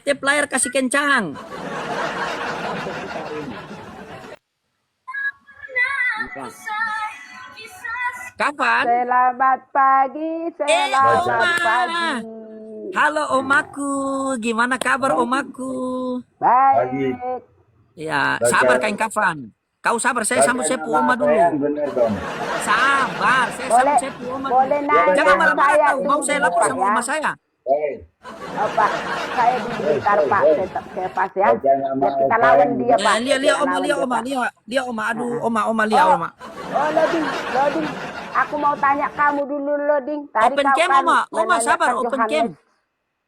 tep layar kasih kencang. Kapan? Selamat pagi, selamat Oma. pagi. Halo omaku, gimana kabar omaku? Baik. Ya, sabar kain kafan. Kau sabar, saya sambut sepu oma dulu. Bener dong. Sabar, saya Boleh, sambut sepu oma boleh dulu. nanya Jangan marah-marah saya tahu, mau dulu, saya lapor Pak, sama ya. oma saya. Oh, Pak, saya dulu bentar, Pak. Saya pas ya. Baca nama Biar kita Opa lawan yang dia, di- Pak. Lihat Kita oma, lawan lihat dia, oma, Pak. lihat oma. Aduh, oma lihat oma. Oh, Loding. Aku mau tanya kamu dulu, Loding. Tadi Open kau cam kan oma, oma sabar menanyakan open cam. Johannes.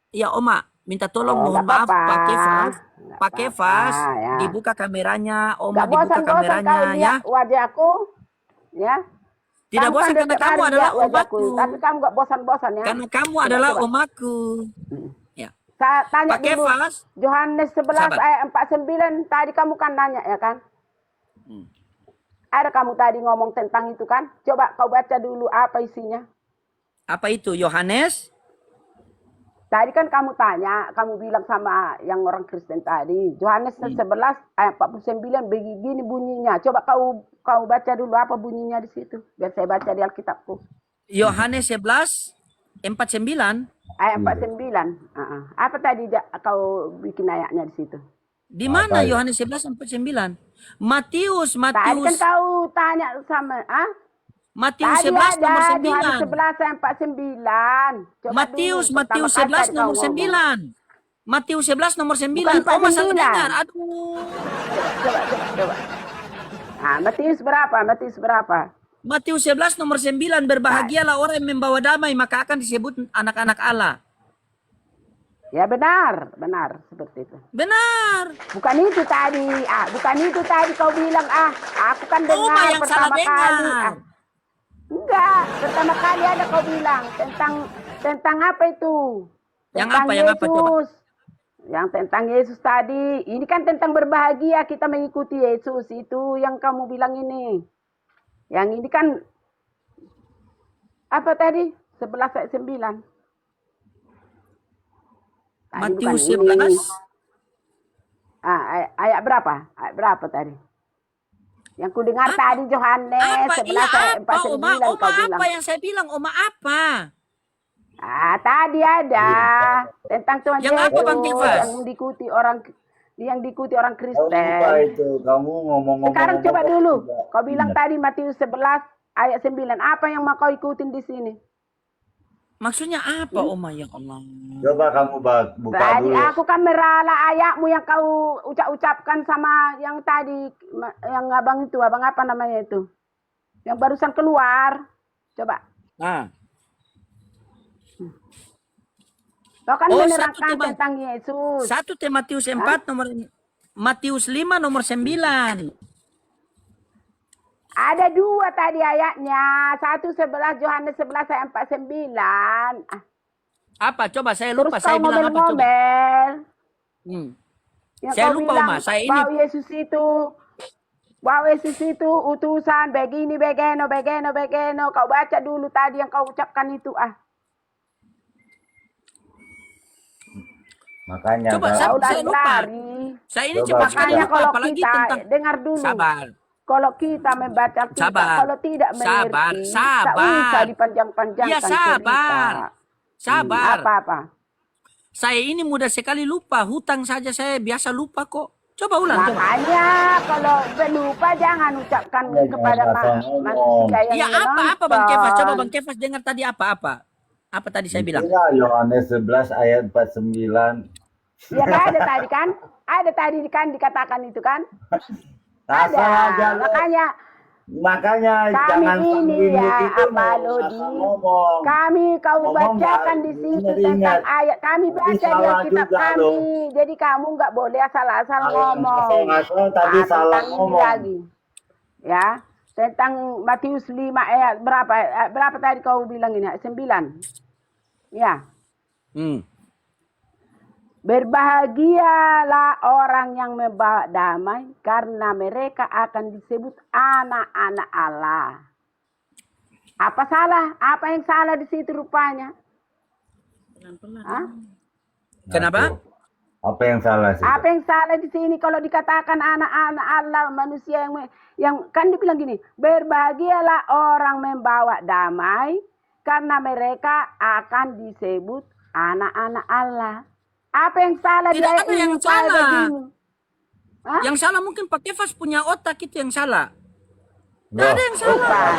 Iya oma, minta tolong Oh, mohon nggak maaf apa-apa. Pak Kefas. Nggak Pak Kefas, apa-apa, ya. dibuka kameranya, oma Gak dibuka bosan-bosan kau kameranya ya. lihat wajahku, ya. Tidak Kamu bosan kan karena dari kamu tadi adalah lihat wajahku, omaku. tapi kamu gak bosan-bosan ya. Karena kamu Coba, adalah coba. omaku. Ya. Saya tanya Pak dulu, Kefas, Yohanes 11 sabar. ayat 49, tadi kamu kan nanya ya kan? Ada kamu tadi ngomong tentang itu kan? Coba kau baca dulu apa isinya. Apa itu Yohanes? Tadi kan kamu tanya, kamu bilang sama yang orang Kristen tadi, Yohanes 11 ayat 49 begini bunyinya. Coba kau baca dulu apa bunyinya di situ, biar saya baca di Alkitabku. Yohanes 11 49. Ayat 49. Apa tadi kau bikin ayatnya di situ? Di mana Yohanes 11 49? Matius Tadi kan kau tanya sama, Matius tadi 11 nomor ada Yohanes 9. 11 ayat 49. Coba Matius dulu, pertama 11 kali nomor kau ngomong. 9. Matius 11 nomor 9. Bukan Oh, masalah 49. dengar. Aduh. Coba. Matius berapa? Matius 11 nomor 9. Berbahagialah orang yang membawa damai, maka akan disebut anak-anak Allah. Ya benar seperti itu. Benar. Bukan itu tadi kau bilang aku kan dengar yang pertama salah kali. dengar. Enggak, pertama kali ada kau bilang tentang apa itu? Yang Tentang apa, yang apa, coba? Yesus. Yang tentang Yesus tadi. Ini kan tentang berbahagia kita mengikuti Yesus. Itu yang kamu bilang ini. Yang ini kan apa tadi? 11 ayat 9. Tadi Matius bukan ini. 11. Ayat berapa? Ayat berapa tadi? Yang ku dengar tadi Yohanes Apa? 11 Iya ayat apa? 49 Oma kau bilang. apa yang saya bilang? Oma apa? Tadi ada tentang Tuhan Yang Yesus apa, Bang Kefas? yang diikuti orang Kau lupa Kristen. itu, kamu ngomong-ngomong. Sekarang coba dulu. Kau bilang Ingat. tadi Matius 11 ayat 9. Apa yang mau kau ikutin di sini? Maksudnya apa, Oma? Ya Allah. Coba kamu buka Tadi dulu. aku kan merala ayatmu yang kau ucapkan sama yang tadi, yang abang apa namanya itu? Yang barusan keluar. Coba. Kau kan menerangkan tentang Yesus. 1 Timotius 4 nomor Matius 5 nomor 9. Ada dua tadi ayatnya. 11 Yohanes 11 ayat 49. Apa? Coba saya Terus lupa. kau Saya bilang apa? Coba. ngomel-ngomel. Yang Saya kau lupa, bilang Oma. Saya ini. bahwa Yesus itu utusan begini begeno. Kau baca dulu tadi yang kau ucapkan itu. Makanya Coba kau- saya lupa. lari. Saya ini Coba. cepat sekali Makanya lupa. kalau Apalagi kita tentang. dengar dulu. Sabar. Kalau kita membaca Alkitab, Sabar. kalau tidak mengerti, Sabar. tak usah dipanjang-panjangkan Iya, sabar. cerita. Sabar. Apa-apa. Saya ini mudah sekali lupa. Hutang saja saya biasa lupa kok. Coba ulang. Coba. Makanya kalau lupa jangan ucapkan Ya, kepada jangan asal ngomong. manusia yang Iya apa Bang menonton. Kefas? Coba Bang Kefas dengar tadi apa? Apa tadi saya bilang? Itulah Yohanes 11 ayat 49. Ya kan ada tadi kan? Ada tadi kan dikatakan itu kan? Asal aja lu. Makanya Kami jangan ini sambil ya, gitu apa mau Lodi? asal ngomong. Kami kau Ngomong bacakan nggak di situ ingat-ingat. tentang ayat. Kami Tapi baca di salah Alkitab juga, kami. loh. Jadi kamu nggak boleh asal-asal ngomong. Asal-asal tadi salah tentang ini ngomong. lagi. Ya, tentang Matius 5 ayat berapa? Berapa tadi kau bilang ini? 9. Ya. Berbahagialah orang yang membawa damai karena mereka akan disebut anak-anak Allah. Apa salah? Apa yang salah di situ rupanya? Kenapa? Apa yang salah sih? Apa yang salah di sini kalau dikatakan anak-anak Allah, manusia yang kan dibilang gini, berbahagialah orang membawa damai karena mereka akan disebut anak-anak Allah. Apa yang salah Tidak dia ada yang ini kayak salah. begini? Hah? Yang salah mungkin Pak Kefas punya otak itu yang salah. Tidak Loh, ada yang salah. Bukan.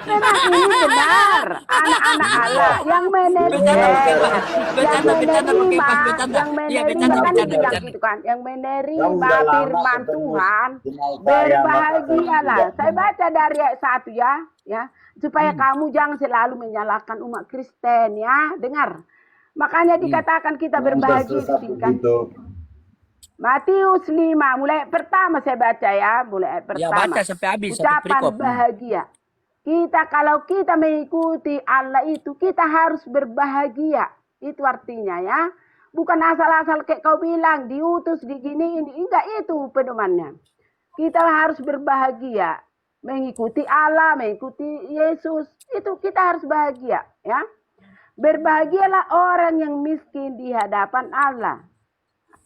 Memang ini benar. Anak-anak Allah yang menerima, yang menerima, yang menerima kan dibilang gitu kan, yang menerima firman Tuhan berbahagialah. Saya baca dari ayat 1 ya, supaya kamu jangan selalu menyalahkan umat Kristen ya. Dengar. Makanya dikatakan kita berbahagia di sini kan. Matius 5, mulai pertama saya baca ya, mulai ayat Ya pertama. baca sampai habis, sampai Ucapan perikop. bahagia. Kalau kita mengikuti Allah itu, kita harus berbahagia. Itu artinya ya. Bukan asal-asal kayak kau bilang, diutus, diginiin. Enggak, itu pedomannya. Kita harus berbahagia. Mengikuti Allah, mengikuti Yesus. Itu kita harus bahagia ya. Berbahagialah orang yang miskin di hadapan Allah.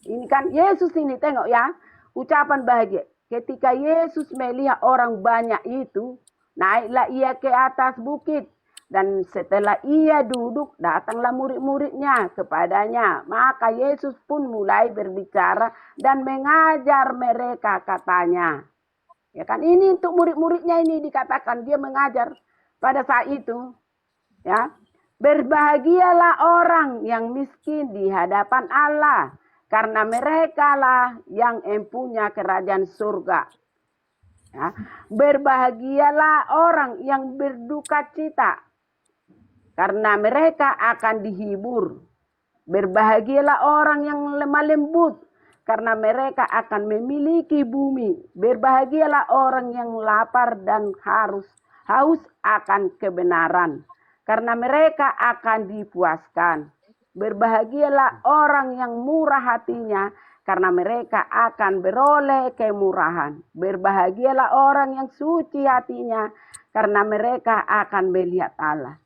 Ini kan Yesus ini, tengok ya, ucapan bahagia. Ketika Yesus melihat orang banyak itu, naiklah ia ke atas bukit. Dan setelah ia duduk, datanglah murid-muridnya kepadanya. Maka Yesus pun mulai berbicara dan mengajar mereka, katanya. Ya kan, ini untuk murid-muridnya ini dikatakan, dia mengajar pada saat itu. Ya, berbahagialah orang yang miskin di hadapan Allah, karena mereka lah yang empunya kerajaan surga. Ya. Berbahagialah orang yang berduka cita, karena mereka akan dihibur. Berbahagialah orang yang lemah lembut, karena mereka akan memiliki bumi. Berbahagialah orang yang lapar dan haus akan kebenaran, karena mereka akan dipuaskan. Berbahagialah orang yang murah hatinya, karena mereka akan beroleh kemurahan. Berbahagialah orang yang suci hatinya, karena mereka akan melihat Allah.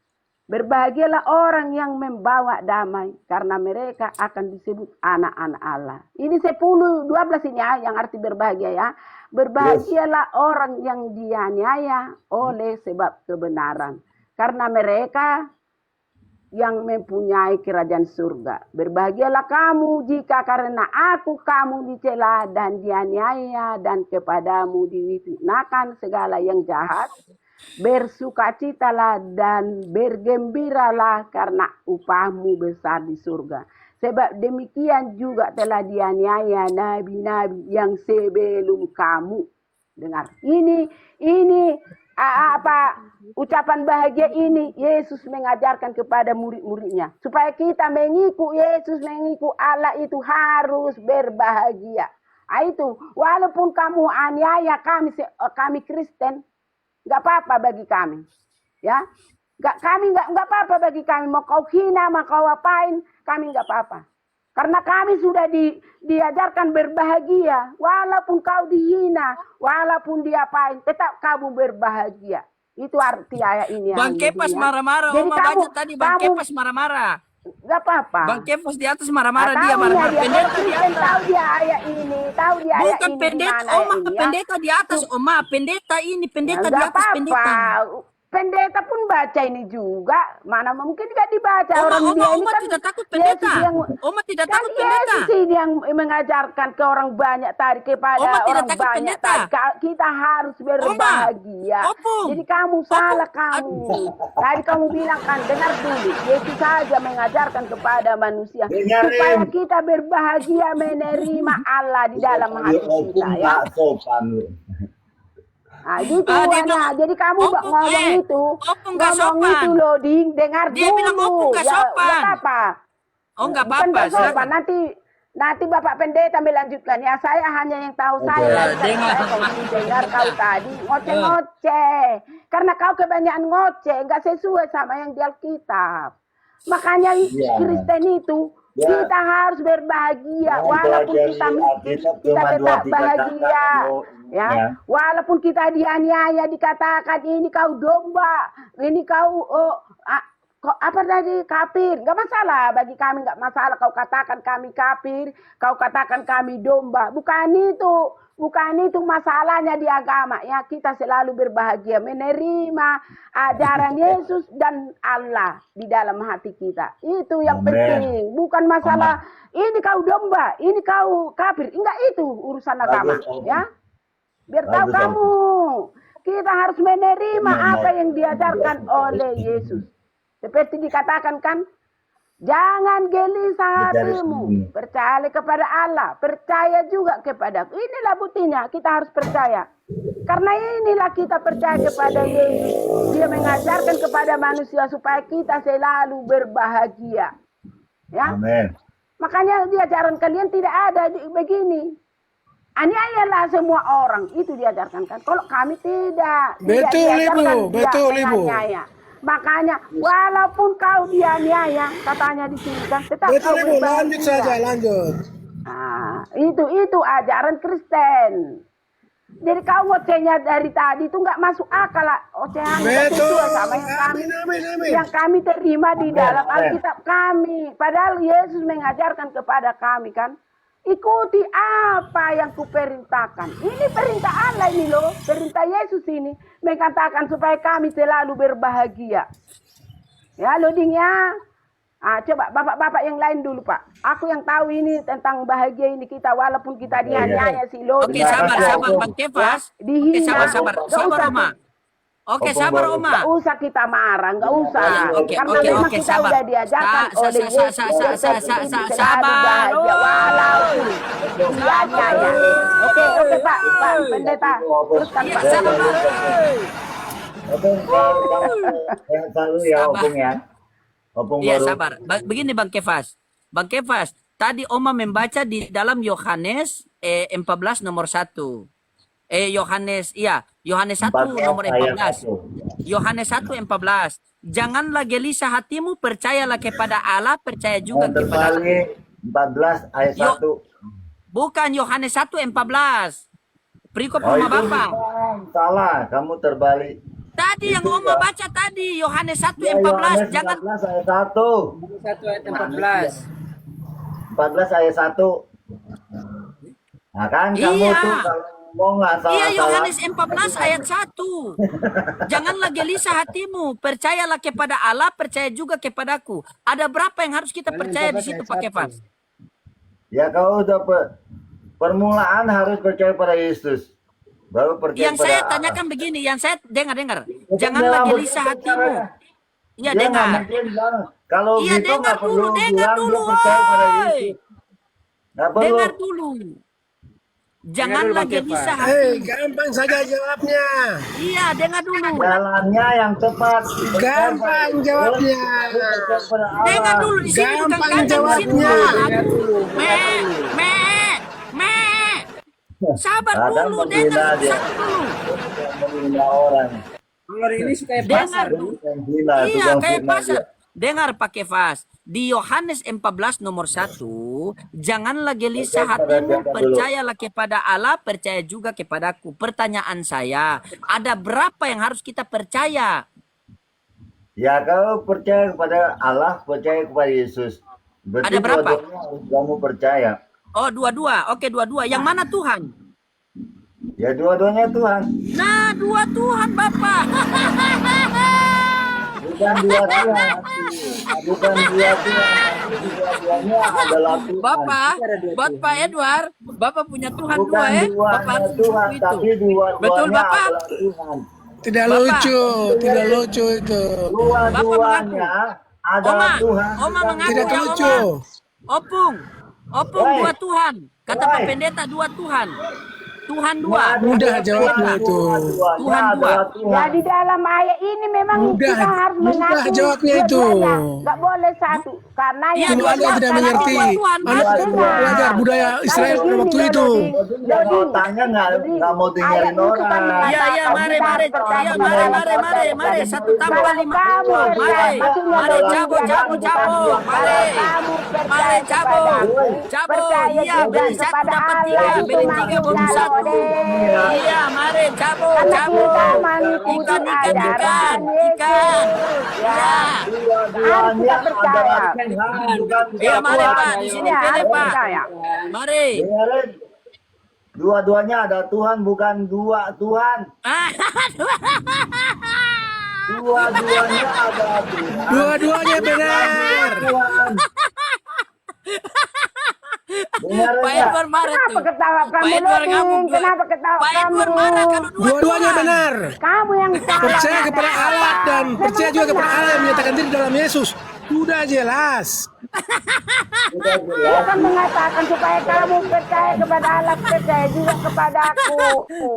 Berbahagialah orang yang membawa damai, karena mereka akan disebut anak-anak Allah. Ini 10, 12 ini ya, yang arti berbahagia ya. Berbahagialah orang yang dianiaya oleh sebab kebenaran, karena mereka yang mempunyai kerajaan surga. Berbahagialah kamu jika karena aku kamu dicela dan dianiaya dan kepadamu difitnahkan segala yang jahat. Bersukacitalah dan bergembiralah, karena upahmu besar di surga. Sebab demikian juga telah dianiaya nabi-nabi yang sebelum kamu. Dengar, ini apa ucapan bahagia ini Yesus mengajarkan kepada murid-muridnya, supaya kita mengikut Yesus, mengikut Allah itu harus berbahagia. Itu walaupun kamu aniaya kami Kristen, nggak apa-apa bagi kami, ya. Kami nggak apa-apa bagi kami. Mau kau hina, mau kau apain, kami nggak apa-apa. Karena kami sudah diajarkan berbahagia. Walaupun kau dihina, walaupun diapain, tetap kamu berbahagia. Itu arti ayat ini. Bang Kepas marah-marah. Oma baca tadi Bang Kepas marah-marah. Gak apa-apa. Bang Kepas di atas marah-marah, dia marah-marah. Pendeta di atas. Tahu dia ayat ini, tahu dia ayat bukan ini. Pendeta, Oma pendeta di atas, Oma. Pendeta ini, pendeta di atas, pendeta. Pendeta pun baca ini juga. Mana mungkin tidak dibaca. Oma ini kan tidak takut pendeta. Oma tidak takut pendeta. Yesus ini yang mengajarkan ke orang banyak tadi, kepada orang banyak tadi. Kita harus berbahagia. Jadi kamu salah kamu. Tadi kamu bilang kan, dengar dulu. Yesus saja mengajarkan kepada manusia supaya kita berbahagia menerima Allah di dalam hati kita. Ya. Nah, gitu jadi kamu ngomong itu loh, dengar dia dulu. Bilang opung gak sopan. Gak apa-apa. Oh nggak apa-apa. Sopan. Nanti Bapak Pendeta melanjutkan ya. Saya hanya yang tahu saya. Dengar kau tadi ngoceh-ngoceh. Karena kau kebanyakan ngoceh, nggak sesuai sama yang di Alkitab. Makanya Kristen itu kita harus berbahagia, walaupun kita tetap bahagia. Ya, walaupun kita dianiaya, dikatakan ini kau domba, ini kau kok apa tadi kafir? Nggak masalah bagi kami, nggak masalah kau katakan kami kafir, kau katakan kami domba. Bukan itu masalahnya di agama ya. Kita selalu berbahagia menerima ajaran Yesus dan Allah di dalam hati kita. Itu yang Amen. penting. Bukan masalah ini kau domba, ini kau kafir. Enggak, itu urusan agama Bagus, Om. ya. Biar tahu Bagus, Om. kamu. Kita harus menerima Amen. apa yang diajarkan oleh Yesus. Seperti dikatakan kan, jangan gelisah Mencari hatimu, sembunyi. percaya kepada Allah, percaya juga kepada. Inilah buktinya kita harus percaya. Karena inilah kita percaya kepada Yesus. Dia mengajarkan kepada manusia supaya kita selalu berbahagia. Ya, Amin. makanya di ajaran kalian tidak ada begini. Aniayalah semua orang, itu diajarkan kan. Kalau kami tidak. Tidak Betul, diajarkan Ibu. dia Betul, Ibu. menganiaya. Makanya walaupun kau dianiaya, katanya di sini kan, tetap Betul kau Ibu, lanjut berbahagia. saja, lanjut. Ah, itu ajaran Kristen. Jadi kau ngocehnya dari tadi itu nggak masuk akal lah. Ocehan Betul. sama yang kami, Amin. yang kami terima di dalam Amin. Alkitab kami. Padahal Yesus mengajarkan kepada kami kan, ikuti apa yang kuperintahkan. Ini perintah Allah ini loh, perintah Yesus ini mengatakan supaya kami selalu berbahagia. Ya, loading ya. Coba bapak-bapak yang lain dulu Pak. Aku yang tahu ini tentang bahagia ini kita walaupun kita dianiaya si Oke, loading. sabar Bang Kefas. Oke, Dihina. sabar Oma. Oke, sabar Oma. Nggak usah kita marah, nggak usah. Oke, Karena oke, memang oke, kita sabar. udah diajarkan oleh Yesus. Sabar. Sabar. Walaupun dianiaya. Oke Pak Pendeta. Teruskan Iya, Pak. sabar Pak. Opung, yang selalu ya Sabar. Opung ya. Opung Iya, baru. sabar. Begini Bang Kefas. Bang Kefas, tadi Oma membaca di dalam Yohanes 14 nomor 1. Yohanes 1 nomor 14. Yohanes 1:14. Janganlah gelisah hatimu, percayalah kepada Allah, percaya juga Yang kepada terbalik 14 ayat Yo. 1. Bukan Yohanes 1:14. Perikop Oh, Oma itu Bapak. bukan. Salah, kamu terbalik. Tadi yang Itu Oma ya. baca tadi Yohanes Ya, 1:14. Yohanes Jangan 14 ayat 1. 1 ayat 14. 14 ayat 1. Nah kan kamu Iya. tuh kalau ngomong nggak salah. Iya, Yohanes 14 ayat 1. Janganlah gelisah hatimu, percayalah kepada Allah, percaya juga kepadaku. Ada berapa yang harus kita percaya di situ Pak Kefas? Ya kau udah permulaan harus percaya pada Yesus. Baru percaya Yang saya pada tanyakan begini, yang saya dengar. Allah. Janganlah Dia gelisah nggak hatimu. mungkin Iya, Dia nggak dengar. mungkin bilang, kalau Iya, gitu dengar nggak perlu dulu, dengar bilang dulu, dia percaya pada woi. Yesus. Nggak perlu. Dengar dulu. Janganlah gelisah hatimu. Hei, gampang saja jawabnya. Iya, dengar dulu. Jalannya yang tepat. Gampang jawabnya. Dengar dulu, di sini tukang Gampang kacang, di sini jawabnya. Me. Sabar Kadang dulu, menghina dengar dia. satu dulu. Menghina orang. Dengar dulu. Tukang hina, Iya, tukang kayak fitnah pasar. dia. Dengar Pak Kefas. Di Yohanes 14 nomor 1, janganlah gelisah Percaya pada hatimu, siapa dulu? percayalah kepada Allah, percaya juga kepadaku. Pertanyaan saya, ada berapa yang harus kita percaya? Ya kau percaya kepada Allah, percaya kepada Yesus. Berarti Ada berapa? dua-duanya harus kamu percaya. Oh, dua-dua. Oke, dua-dua. Yang mana Tuhan? Ya dua-duanya Tuhan. Nah, dua Tuhan, Bapak. Bukan dua Tuhan. Bukan dua Tuhan. Dua-duanya adalah Tuhan. Bapak Edward, Bapak punya Tuhan Bukan dua ya? duanya Bapak harus Tuhan, itu. tapi dua-duanya Betul, Bapak? adalah Tuhan. Tidak Bapak. lucu, tidak lucu itu. Dua-duanya adalah Oma, Tuhan. Oma Bukan mengaku Tidak ya, lucu. Oma. Opung Woi. dua Tuhan. Kata Pak Woi. Pendeta dua Tuhan. Tuhan dua. Mudah jawabnya itu. Tuhan dua. Jadi dalam ayat ini memang Mudah, kita harus mudah mengaku jawabnya itu. dua-duanya. Nggak boleh satu. Karena Iya, yang Cuma Anda tidak mengerti. Anda tidak belajar budaya Israel pada waktu itu. Kalau tanya nggak mau dengerin orang. Iya, mari. Satu tambah lima. Mari cabut. Mari cabut. Iya, beli satu dapat tiga. Beli tiga bonus satu. Iya, mari cabut, Karena cabut. kita mengikuti Ikan, ajaran ikan. Yesus. Ya. Dua-duanya Harus kita percaya. adalah Tuhan, bukan Iya, mari Tuhan. Pak, di sini Ya, pilih harus Pak. percaya. Mari. Dengerin. Dua-duanya ada Tuhan, bukan dua Tuhan. Dua-duanya ada Tuhan. Dua-duanya benar. Tuhan. Dengerin Pak ya. Edward marah Kenapa tuh. ketawa Pak kamu Edward Loding? ngabuk. Kenapa ketawa Pak kamu? Edward marah kalau Dua-duanya Tuhan. benar. Kamu yang salah. Percaya kepada Allah dan percaya juga kepada Allah yang menyatakan diri dalam Yesus. Sudah jelas. Sudah Dia jelas. kan mengatakan supaya kamu percaya kepada Allah, percaya juga kepada aku.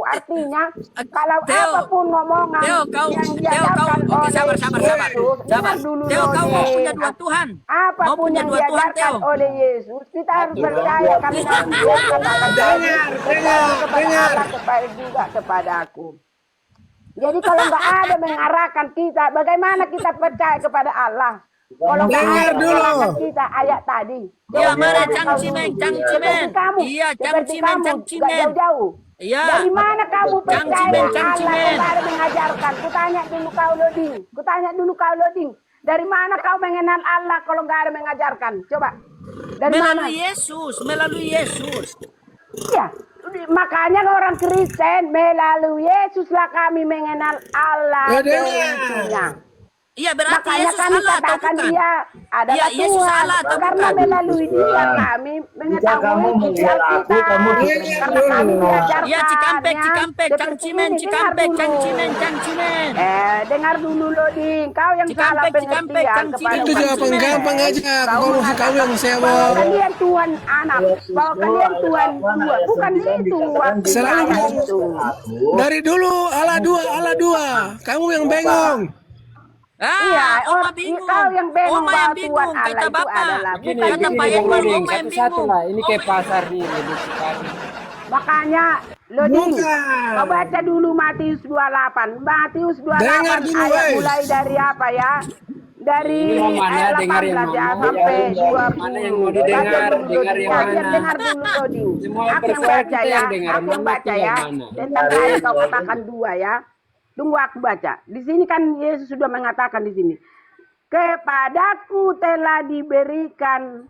Artinya, kalau Theo, apapun ngomongan Theo, kau, yang Theo, kau, diajarkan oke, oleh sabar. Yesus, Sabar. dengar dulu Theo, kau mau Loding. punya dua Tuhan. Mau Apapun punya yang dua Tuhan, diajarkan Theo. oleh Yesus, kita harus Tuhan, percaya dua karena Tuhan. Dia katakan Dengar, percaya kepada dengar. Allah, kepada juga kepada aku. Jadi kalau nggak ada mengarahkan kita, bagaimana kita percaya kepada Allah? Kalau nggak Dengar ada dulu. mengarahkan kita ayat tadi. Iya, Coba mari dengar Cang kau Cimeng, dulu. Cang Cimeng. Seperti kamu, Iya, Cang seperti Cimeng, kamu, Cang nggak Cimeng. jauh-jauh. Iya. Dari mana kamu Cang percaya Cimeng, Cang Allah Cimeng. kalau nggak ada mengajarkan? Kutanya dulu kau Loding. Kutanya dulu kau Loding. Dari mana kau mengenal Allah kalau nggak ada mengajarkan? Coba. Dari mana? Melalui Yesus, melalui Yesus. Iya, makanya orang Kristen melalui Yesuslah kami mengenal Allah Ya, dengar. seutuhnya. Iya, berarti Makanya Yesus kami Allah atau katakan bukan? dia adalah Iya, Yesus Tuhan. Allah atau Karena bukan? melalui dia Tuhan. kami Jika kamu mengetahui mengenal aku, kita. kamu Dengar Karena kami dulu. diajarkan Iya, Cikampek, ya, Cikampek, Cang seperti Cimen, ini. Dengar Cikampek, Cang dulu. Cimen, Cang Cimen. Dengar dulu Loding, kau yang Cikampek, salah Cikampek, pengertian Cang kepada Cimen, Itu Cang jawaban Cimen. gampang aja. Kau masih kau yang bahwa sewot. kalian Tuhan anak, bahwa kalian Tuhan dua, bukan itu waktu Selalu ayat bilang, itu. dari dulu Allah dua, Allah dua. Kamu yang bengong. Iya, Oma bingung. kau yang bengong Oma yang bahwa bingung, Tuhan Allah kata itu Bapak. adalah Gini, bukan Kata gini Pak Bung Edward, Loding, Oma yang satu-satu bingung. lah. Ini kayak pasar nih, lebih sekali. makanya Loding. Bukan. Kau baca dulu Matius 28. Matius 28 Dengar dulu, ayat weh. mulai dari apa ya? Dari Ini yang mana? ayat Dengar yang 18 ya mana? sampai Mana yang mau 20. didengar? Baca dulu Dengar Loding. yang Ya, biar mana? dengar dulu Loding. Semua yang Aku yang percaya baca kita ya. yang dengar. Aku yang Mana baca pilih ya. mana? Tentang tadi kau katakan dua ya. Tunggu aku baca. Di sini kan Yesus sudah mengatakan di sini. Kepadaku telah diberikan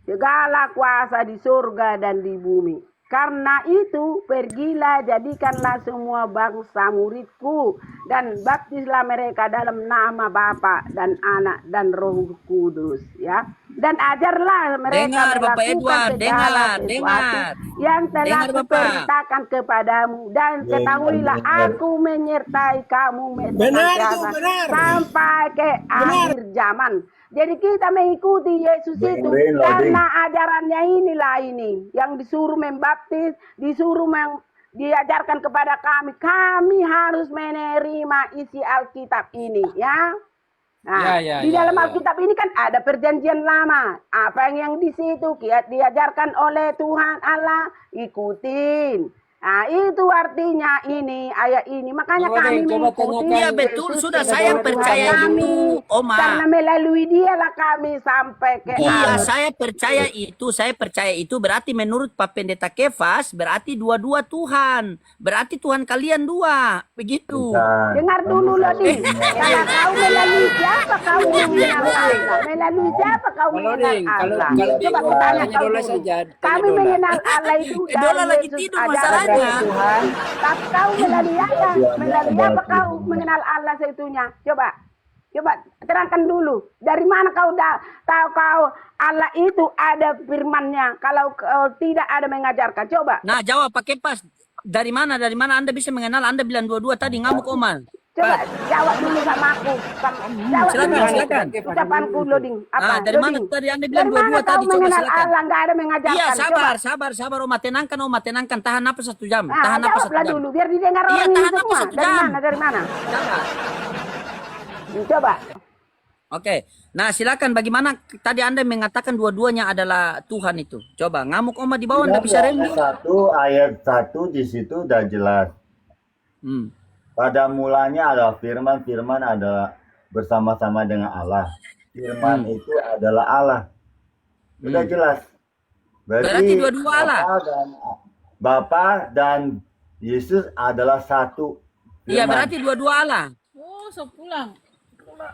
segala kuasa di surga dan di bumi. Karena itu pergilah jadikanlah semua bangsa muridku dan baptislah mereka dalam nama Bapa dan Anak dan Roh Kudus ya. Dan ajarlah mereka Dengar, Bapak melakukan Edward, segala dengar, sesuatu dengar. yang telah Dengar, Bapak. kuperintahkan kepadamu dan ketahuilah aku menyertai kamu Benar itu, senantiasa benar. sampai ke akhir zaman. Jadi kita mengikuti Yesus itu Dengerin, Loding. karena ajarannya inilah ini yang disuruh membaptis, disuruh diajarkan kepada kami. Kami harus menerima isi Alkitab ini ya. Nah, di dalam Alkitab ini kan ada perjanjian lama. Apa yang di situ diajarkan oleh Tuhan Allah, ikutin. Nah, itu artinya ini, ayat ini. Makanya Coba kami deh, coba mengikuti. tanyakan. Iya, betul, Yesus sudah sebagai saya Tuhan percaya kami. itu, Oma. Karena melalui dialah kami sampai ke Iya, akhir. saya percaya itu berarti menurut Pak Pendeta Kefas berarti dua-dua Tuhan. Berarti Tuhan kalian dua. Begitu. Bukan. Dengar dulu Loding. Kalau kau melalui siapa kau mengenal Allah? Melalui siapa kau mengenal Loding, Allah? kalau Coba bingung, kutanya tanya kau Dola dulu. saja, tanya Kami Dola. mengenal Allah itu Dola dari lagi Yesus tidur ajaran masalahnya. Tuhan. Tapi kau melalui apa? Melalui apa kau mengenal Allah seutuhnya? Coba terangkan dulu. Dari mana kau tahu kau Allah itu ada firman-Nya? Kalau tidak ada mengajarkan, coba. Nah, jawab Pak Kefas. Dari mana Anda bisa mengenal? Anda bilang dua-dua tadi ngamuk Oma. Coba jawab dulu sama aku. Jawab Silakan, dulu. silakan. Ucapanku Loding. Apa? Nah, dari mana Loding. tadi Anda bilang Dari mana dua-dua kau tadi? Coba mengenal silakan. Allah nggak ada mengajarkan? Iya, Coba. sabar Oma. Tenangkan. Tahan napas 1 jam. Nah, Tahan napas 1 jawablah jam. dulu biar didengar Iya, orang ini tahan napas semua. 1 Dari jam. mana? Dari mana? Sabar. Coba. Oke. Nah, silakan bagaimana tadi Anda mengatakan dua-duanya adalah Tuhan itu? Coba ngamuk Oma di bawah Anda bisa rem. Ayat 1 di situ udah jelas. Pada mulanya ada firman adalah bersama-sama dengan Allah. Firman itu adalah Allah. Sudah jelas. Berarti dua-dua Allah. Bapa dan Bapa dan Yesus adalah satu. Iya, Firman. berarti dua-dua Allah. Oh, so pulang.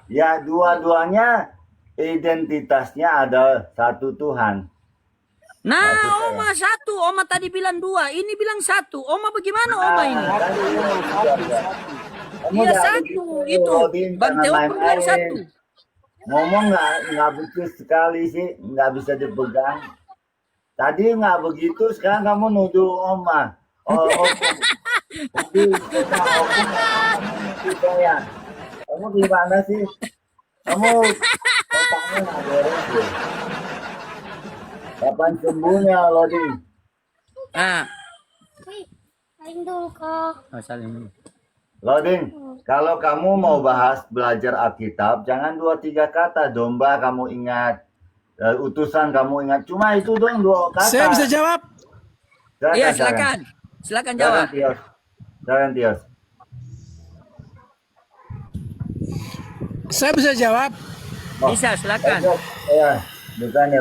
Ya, dua-duanya identitasnya ada satu Tuhan. Nah, Maksud saya. Oma satu. Oma tadi bilang dua. Ini bilang satu. Oma bagaimana Oma ini? Iya satu. Itu. Bang Teo pun bilang satu. Ngomong nggak betul sekali sih, nggak bisa dipegang. Tadi nggak begitu, sekarang kamu nuduh Oma. Oh, Tapi kita opung saya. Kamu gimana sih? Kamu otaknya nggak beres sih. Kapan sembuhnya, Lodi? Ah. Saling dulu kok. Oh, saling. Loding, kalau kamu mau bahas belajar Alkitab, jangan 2-3 kata. Domba kamu ingat, utusan kamu ingat. Cuma itu dong 2 kata. Saya bisa jawab. Iya, silakan. Silakan jawab. Silakan, Tios. Saya bisa jawab. Bisa, silakan. Ya,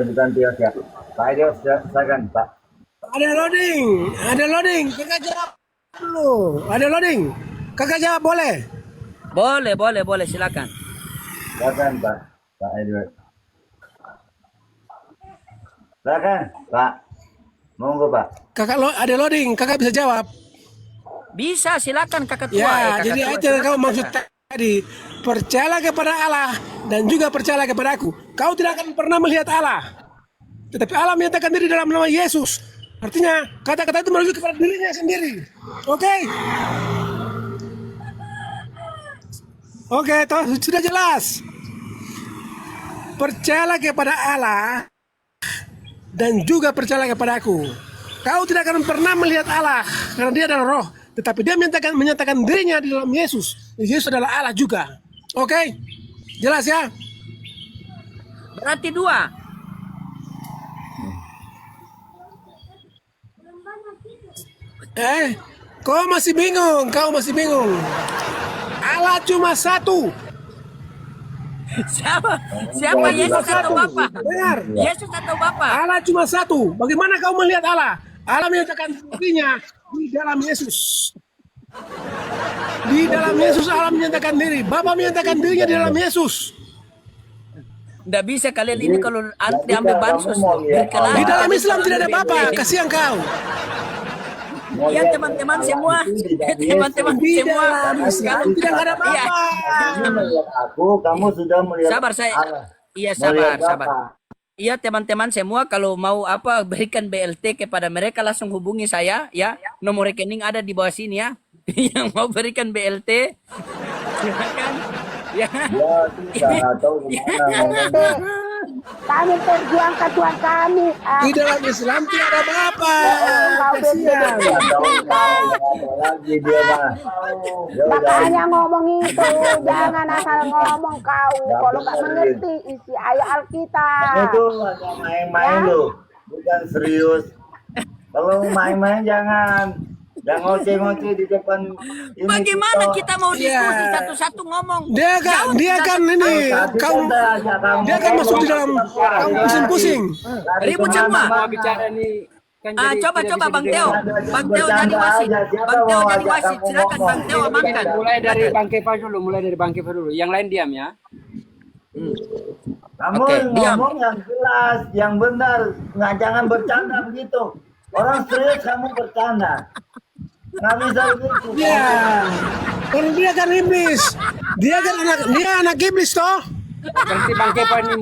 bukan Tios ya. Pak Tios, silakan, Pak. Ada loading. Kakak jawab dulu. Ada loading. Kakak jawab boleh. Boleh, silakan. Silakan, Pak Edward. Silakan, Pak. Monggo, Pak. Kakak ada loading. Kakak bisa jawab. Bisa, silakan kakak tua. Ya, kakak jadi tua, itu yang silakan, kamu maksud kakak. tadi. Percayalah kepada Allah dan juga percayalah kepada aku. Kau tidak akan pernah melihat Allah. Tetapi Allah menyatakan diri dalam nama Yesus. Artinya kata-kata itu merujuk kepada dirinya sendiri. Oke? Oke, toh sudah jelas. Percayalah kepada Allah dan juga percayalah kepada aku. Kau tidak akan pernah melihat Allah karena Dia adalah Roh, tetapi Dia menyatakan dirinya di dalam Yesus. Yesus adalah Allah juga. Oke? Jelas ya? Berarti dua. Kau masih bingung. Allah cuma satu. Siapa Yesus atau Bapa? Dengar. Yesus atau Bapa? Allah cuma satu. Bagaimana kau melihat Allah? Allah menyatakan dirinya di dalam Yesus. Di dalam Yesus Allah menyatakan diri. Bapa menyatakan dirinya di dalam Yesus. Nggak bisa kalian ini kalau diambil bansos. berkelahi. Di dalam Islam tidak ada Bapa. Kasihan kau. Iya teman-teman semua. Teman-teman Di semua. dalam Islam tidak ada Iya. Bapa. Kamu melihat aku, kamu sudah melihat Sabar saya. Allah. Iya Melihat sabar. Bapa. Iya teman-teman semua kalau mau berikan BLT kepada mereka langsung hubungi saya ya. Nomor rekening ada di bawah sini ya. Yang mau berikan BLT silakan. Ya. Ya, tidak tahu gimana ngomongnya. Kami perjuangkan Tuhan kami. Di dalam Islam tidak ada Bapa. Kau Kasihan. Tidak tahu apa lagi dia mah. Ya udah. Makanya ngomong itu, jangan asal ngomong kau. Kalau nggak mengerti isi ayat Kamu Alkitab. tuh hanya main-main loh, bukan serius. Kalau main-main jangan ngoceh-ngoceh di depan ini. Bagaimana kita mau diskusi Iya. satu-satu ngomong? Dia akan masuk di dalam kamu pusing-pusing. Ribut semua. Mau bicara nih. Kan Coba Bang Teo. Bang Teo jadi wasit. Silakan Bang Teo amankan. Mulai dari Bang Kepa dulu. Yang lain diam ya. Kamu Oke, diam. ngomong yang jelas, yang benar, jangan bercanda begitu. Orang serius kamu bercanda. Nggak bisa begitu. Iya. Kalau dia kan iblis. Dia anak iblis toh. Berarti Bang Kepa ini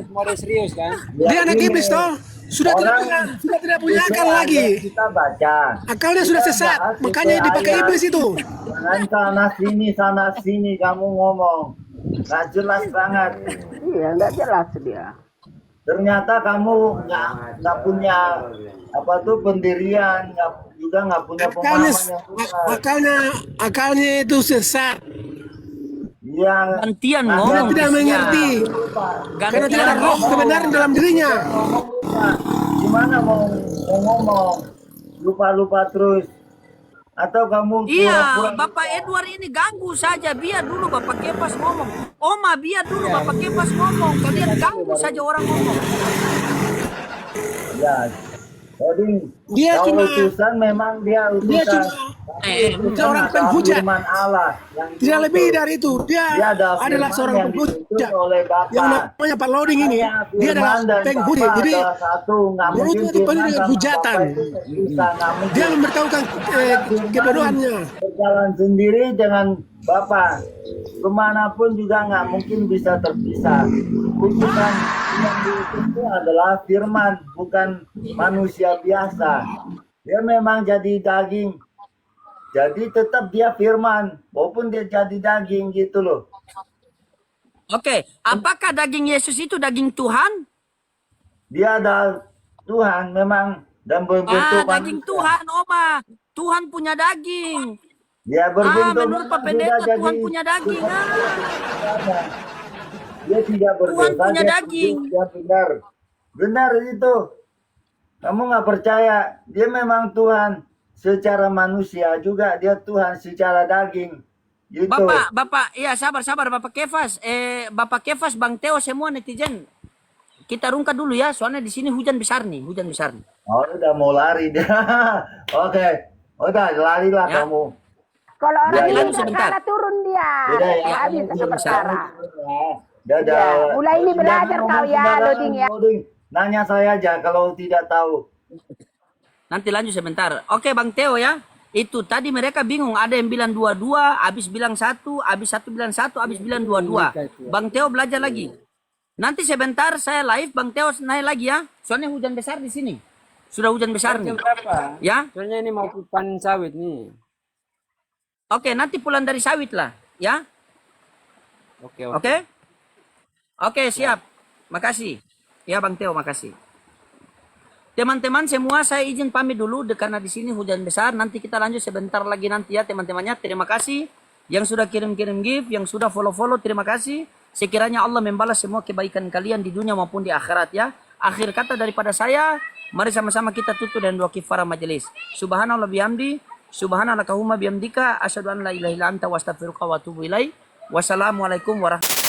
mode serius kan? Ya, Dia anak ini. iblis toh. Sudah tidak punya akal Itu lagi. aja kita baca. Akalnya sudah sesat. Makanya dipakai iblis itu. Jangan sana sini kamu ngomong. Nggak jelas banget. Iya, nggak jelas dia. Ternyata kamu nggak punya apa tuh pendirian, juga nggak punya pemahaman yang benar. Akalnya itu sesat. Yang Gantian Dia ngomong. tidak mengerti. Karena tidak ada roh kebenaran dalam dirinya. gimana mau ngomong lupa terus atau kamu Iya, pura-pura- Bapak Edward ini ganggu saja. Biar dulu Bapak Kepas ngomong. Oma, biar dulu Bapak Kepas ngomong. Kalian ganggu saja orang ngomong. ya Jadi Dia kalau cuma- utusan memang dia Dia utusan. cuma Tapi seorang adalah penghujat. firman Allah yang Tidak diutus. lebih dari itu. Dia Dia adalah adalah firman seorang yang diutus penghujat. oleh Bapa. Yang namanya Pak Loading ini, Hanya dia adalah firman dan penghujat. Bapa Jadi adalah satu. Nggak menurutnya mungkin itu penuh firman dengan sama hujatan. Bapa itu bisa. Nggak mungkin. Dia memberitahukan kebodohannya. Berjalan sendiri dengan Bapa. Kemanapun juga nggak mungkin bisa terpisah. Utusan yang diutus itu adalah firman, bukan manusia biasa. Dia memang jadi daging. Jadi tetap dia firman, walaupun dia jadi daging gitu loh. Oke, apakah daging Yesus itu daging Tuhan? Dia ada Tuhan memang dan berbentuk Daging manusia. Tuhan, Oma. Tuhan punya daging. Dia berbentuk menurut Pak memang Pendeta, sudah Tuhan jadi punya daging. Dia tidak berdosa. Tuhan punya dia daging. Dia benar. Benar itu. Kamu nggak percaya? Dia memang Tuhan secara manusia juga. Dia Tuhan secara daging. Gitu. Bapak, iya sabar Bapak Kefas. Bapak Kefas, Bang Teo, semua netizen. Kita rungkat dulu ya, soalnya di sini hujan besar nih. Oh, udah mau lari dia. Oke. Udah larilah Ya. kamu. Kalau orang Ya, ini ya. Sebentar. salah turun dia. Udah ya. Habis kamu satu perkara. Dadah. Ya, mulai ini belajar Jangan kau ngomong ya, sembarangan, Loading ya. Loading. Nanya saya aja kalau tidak tahu. Nanti lanjut sebentar. Oke Bang Teo ya. Itu tadi mereka bingung, ada yang bilang 22, habis bilang 1, habis 1 bilang 1, habis bilang 22. Bang Teo belajar lagi. Nanti sebentar saya live, Bang Teo naik lagi ya. Soalnya hujan besar di sini. Sudah hujan besar nih. Jam berapa? Ya. Soalnya ini mau panen sawit nih. Oke, nanti pulang dari sawit lah, ya. Oke. Oke, siap. Makasih. Ya Bang Teo, makasih. Teman-teman semua saya izin pamit dulu karena di sini hujan besar. Nanti kita lanjut sebentar lagi nanti ya teman-temannya. Terima kasih yang sudah kirim-kirim gift, yang sudah follow-follow, terima kasih. Sekiranya Allah membalas semua kebaikan kalian di dunia maupun di akhirat ya. Akhir kata daripada saya, mari sama-sama kita tutup dengan dua kifarah majelis. Subhanallah bihamdi, subhanallahumma bihamdika, asyhadu an la ilaha illa anta wa astaghfiruka wa atubu ilaik. Wassalamualaikum warahmatullahi